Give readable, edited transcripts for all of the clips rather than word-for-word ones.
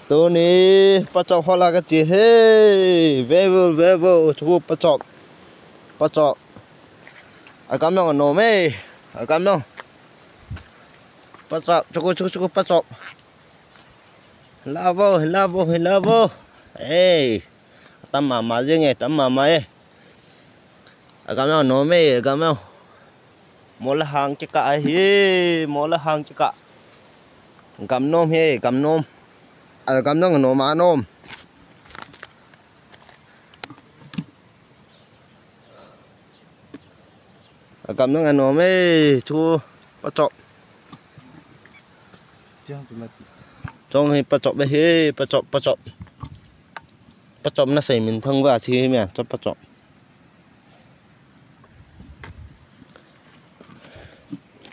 tôi ní bắt chọc hoa là cái gì hết về vô chú bắt chọc à cảm ơn nó mày à cảm ơn bắt chọc chú bắt chọc la vô ê tắm mà riêng nghe tắm mà ấy à cảm ơn nó mày cảm ơn mua là hàng chứ cả hi mua là hàng chứ cả cầm nôm he cầm nôm à cầm nôm nó má nôm à cầm nôm nó mấy chú bắt chọc trong thì bắt chọc bây he bắt chọc nó xây mình thân vào chi mẹ cho bắt chọc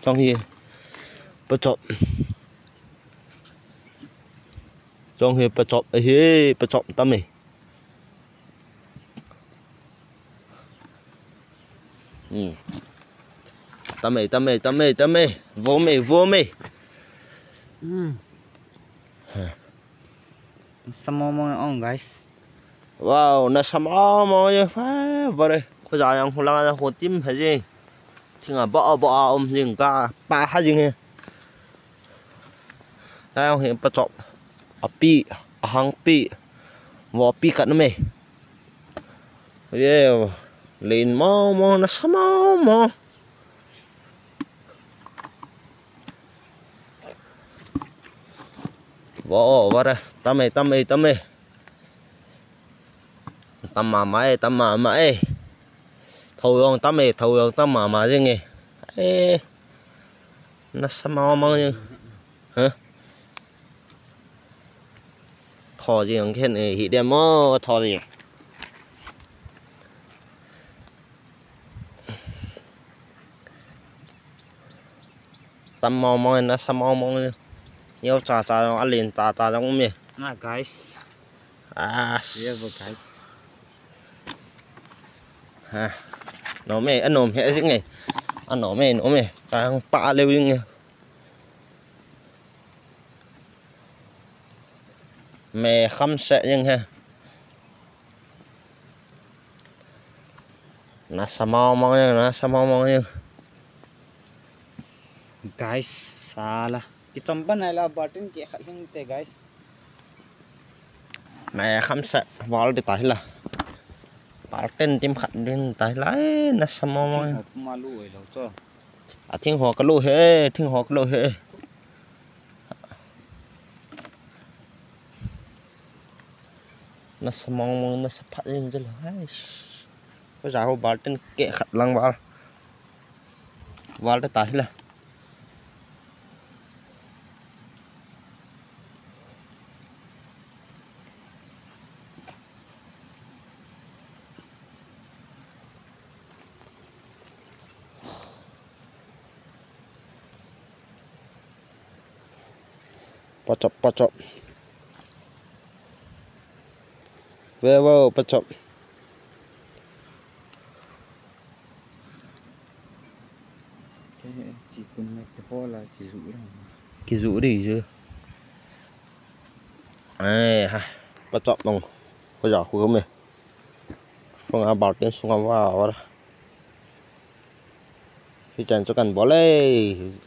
trong thì bắt chọc trong thì bắt chọc he bắt chọc tâm này tâm mày vô mày Some more on guys. wow nó sama mà phải vào đây có dài không là hồ tim hay gì thì là bỏ ông riêng cả ba hai riêng đây ông hiện bắt chọc pi hàng pi vỏ pi cắt nó mày yeah lên mau nó sama mà vỏ vào đây tâm mày tâm mà mày thôi ông tâm mà riêng nghe ê nó sama mà như hả thò gì ông cái này hiện đem mơ thò gì tâm mò nó sama mò như nhiều trà ăn liền trà trong miệng Guys. à Yeah, guys. ha nó mẹ ăn nôm hết chứ nghe ăn nó mẹ đang pạ lêu nhưng mẹ khăm sẽ nhưng ha nó sama mong nhưng Guys, salah. Cái chompan này là button kia khác hình thế guys. mẹ khăm sẽ vào để tay là bảo tên tim khẩn lên tay lấy nó sama mong Malu ấy đâu cho. à thiên hồ cái lô hết nó sama mong nó sắp phát lên chứ là có giá hồ bảo tên kệ khẩn lăng vào để tay là bắt chọc về vào bắt chọc Chỉ cần này cái hoa là chỉ rũ thôi. cái rũ đi chứ ai ha bắt chọc đồng có giỏ của mình không bảo tên xuống vào đó thì chẳng cho cần bỏ lên